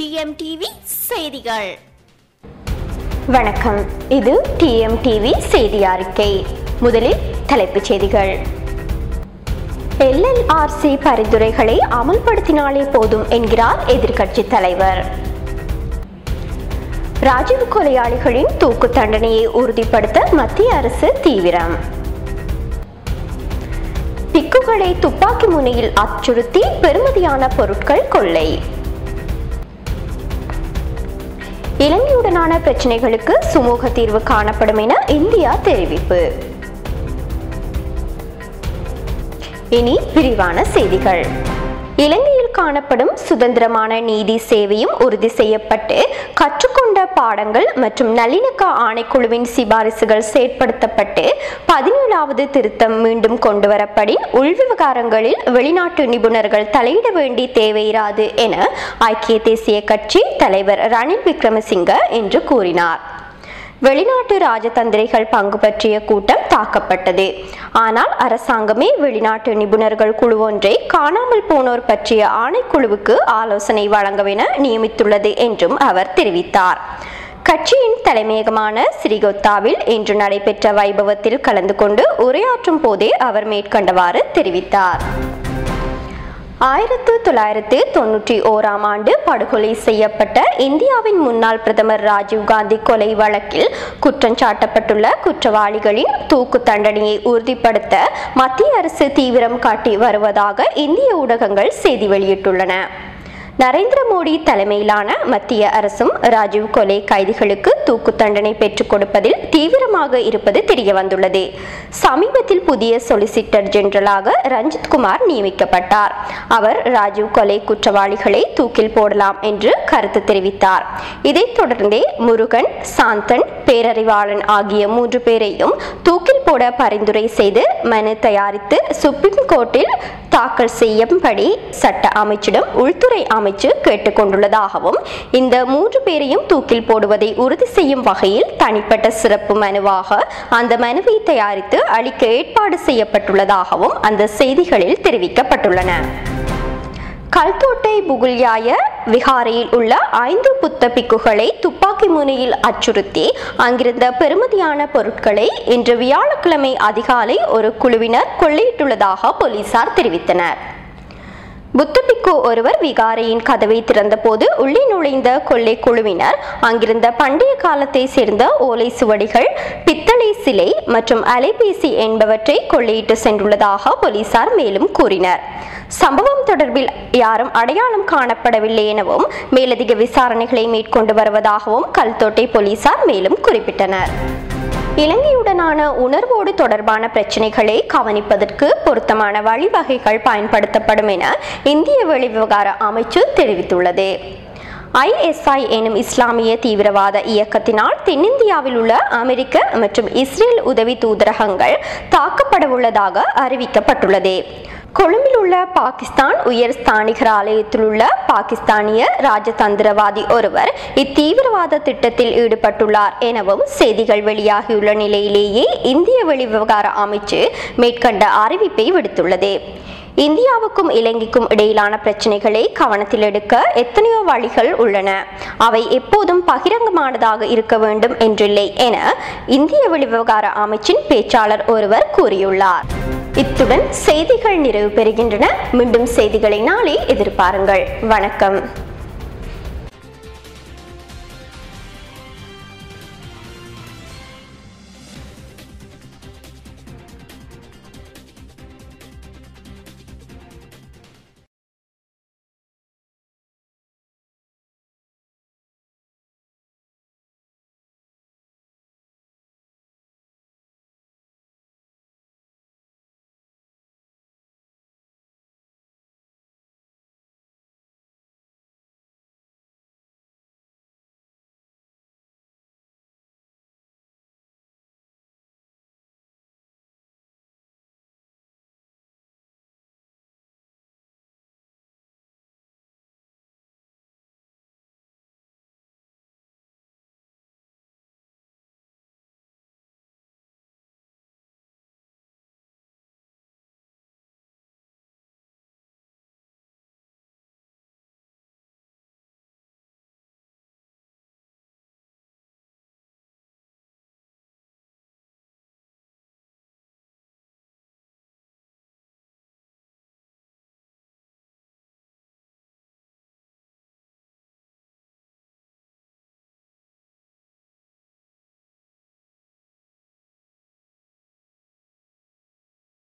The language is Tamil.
டிஎம்டிவி செய்திகள். வணக்கம், இது டிஎம்டிவி செய்தி அறிக்கை. முதலில் தலைப்புச் செய்திகள். எல்எல்ஆர்சி பரிந்துரைகளை அமல்படுத்தினாலே போதும் என்கிறார் எதிர்க்கட்சி தலைவர். ராஜீவ் கொலையாளிகளின் தூக்கு தண்டனையை உறுதிப்படுத்த மத்திய அரசு தீவிரம். பிக்குகளை துப்பாக்கி முனையில் அச்சுறுத்தி பெறுமதியான பொருட்கள் கொள்ளை. இலங்கையுடனான பிரச்சினைகளுக்கு சுமூக தீர்வு காணப்படும் என இந்தியா தெரிவிப்பு. இனி விரிவான செய்திகள். இலங்கையில் காணப்படும் சுதந்திரமான நீதி சேவையும் உறுதி செய்யப்பட்டு கற்றுக்கொண்ட பாடங்கள் மற்றும் நல்லிணக்க ஆணைக்குழுவின் சிபாரிசுகள் செயற்படுத்தப்பட்டு 17வது திருத்தம் மீண்டும் கொண்டுவரப்படின் உள்விவகாரங்களில் வெளிநாட்டு நிபுணர்கள் தலையிட வேண்டிய தேவையிராது என ஐக்கிய தேசிய கட்சி தலைவர் ரணில் விக்ரமசிங்க இன்று கூறினார். வெளிநாட்டு ராஜதந்திரிகள் பங்கு பற்றிய கூட்டம் தாக்கப்பட்டது. ஆனால் அரசாங்கமே வெளிநாட்டு நிபுணர்கள் குழு ஒன்றை காணாமல் போனோர் பற்றிய ஆணைக்குழுவுக்கு ஆலோசனை வழங்கவென நியமித்துள்ளது என்றும் அவர் தெரிவித்தார். கட்சியின் தலைமையகமான ஸ்ரீகொத்தாவில் இன்று நடைபெற்ற வைபவத்தில் கலந்து கொண்டு உரையாற்றும் போதே அவர் மேற்கண்டவாறு தெரிவித்தார். 1991ஆம் ஆண்டு படுகொலை செய்யப்பட்ட இந்தியாவின் முன்னாள் பிரதமர் ராஜீவ்காந்தி கொலை வழக்கில் குற்றஞ்சாட்டப்பட்டுள்ள குற்றவாளிகளின் தூக்கு தண்டனையை உறுதிப்படுத்த மத்திய அரசு தீவிரம் காட்டி வருவதாக இந்திய ஊடகங்கள் செய்தி வெளியிட்டுள்ளன. நரேந்திர மோடி தலைமையிலான மத்திய அரசும் ராஜீவ் கொலை கைதிகளுக்கு தூக்கு தண்டனை பெற்றுக் கொடுப்பதில் தீவிரமாக இருப்பது தெரிய வந்துள்ளது. சமீபத்தில் புதிய சொலிசிட்டர் ஜெனரலாக ரஞ்சித் குமார் நியமிக்கப்பட்டார். அவர் ராஜீவ் கொலை குற்றவாளிகளை தூக்கில் போடலாம் என்று கருத்து தெரிவித்தார். இதைத் தொடர்ந்தே முருகன், சாந்தன், பேரறிவாளன் ஆகிய 3 பேரையும் தூக்கில் போட பரிந்துரை செய்து மனு தயாரித்து சுப்ரீம் கோர்ட்டில் தாக்கல் செய்யும்படி சட்ட அமைச்சிடம் உள்துறை அமைச்சு கேட்டுக்கொண்டுள்ளதாகவும் இந்த 3 பேரையும் தூக்கில் போடுவதை உறுதி செய்யும் வகையில் தனிப்பட்ட சிறப்பு மனுவாக அந்த மனுவை தயாரித்து அளிக்க ஏற்பாடு செய்யப்பட்டுள்ளதாகவும் அந்த செய்திகளில் தெரிவிக்கப்பட்டுள்ளன. கல்தோட்டை புகுல்யாய விகாரையில் உள்ள 5 புத்த பிக்குகளை துப்பாக்கி முனையில் அச்சுறுத்தி அங்கிருந்த பெறுமதியான பொருட்களை இன்று வியாழக்கிழமை அதிகாலை ஒரு குழுவினர் கொள்ளையிட்டுள்ளதாக போலீசார் தெரிவித்தனர். புத்த பிக்கு ஒருவர் விகாரையின் கதவை திறந்த போது உள்ளே நுழைந்த கொள்ளை குழுவினர் அங்கிருந்த பண்டைய காலத்தை சேர்ந்த ஓலை சுவடிகள், பித்தளை சிலை மற்றும் அலைபேசி என்பவற்றை கொள்ளையிட்டு சென்றுள்ளதாக போலீசார் மேலும் கூறினர். சம்பவம் தொடர்பில் யாரும் அடையாளம் காணப்படவில்லை எனவும் மேலதிக விசாரணைகளை மேற்கொண்டு வருவதாகவும் கல்தோட்டை போலீசார் மேலும் குறிப்பிட்டனர். இலங்கையுடனான உணர்வோடு தொடர்பான பிரச்சினைகளை கவனிப்பதற்கு பொருத்தமான வழிவகைகள் பயன்படுத்தப்படும் என இந்திய வெளிவிவகார அமைச்சு தெரிவித்துள்ளது. ISI எனும் இஸ்லாமிய தீவிரவாத இயக்கத்தினால் தென்னிந்தியாவில் உள்ள அமெரிக்க மற்றும் இஸ்ரேல் உதவி தூதரகங்கள் தாக்கப்படவுள்ளதாக அறிவிக்கப்பட்டுள்ளது. கொழும்பில் உள்ள பாகிஸ்தான் உயர் ஸ்தானிகர் ஆலயத்தில் உள்ள பாகிஸ்தானிய ராஜதந்திரவாதி ஒருவர் இத்தீவிரவாத திட்டத்தில் ஈடுபட்டுள்ளார் எனவும் செய்திகள் வெளியாகியுள்ள நிலையிலேயே இந்திய வெளிவிவகார அமைச்சு மேற்கண்ட அறிவிப்பை விடுத்துள்ளது. இந்தியாவுக்கும் இலங்கைக்கும் இடையிலான பிரச்சனைகளை கவனத்தில் எடுக்க எத்தனையோ வழிகள் உள்ளன. அவை எப்போதும் பகிரங்கமானதாக இருக்க வேண்டும் என்றில்லை என இந்திய வெளிவிவகார அமைச்சின் பேச்சாளர் ஒருவர் கூறியுள்ளார். இத்துடன் செய்திகள் நிறைவு பெறுகின்றன. மீண்டும் செய்திகளை நாளை எதிர்பாருங்கள். வணக்கம்.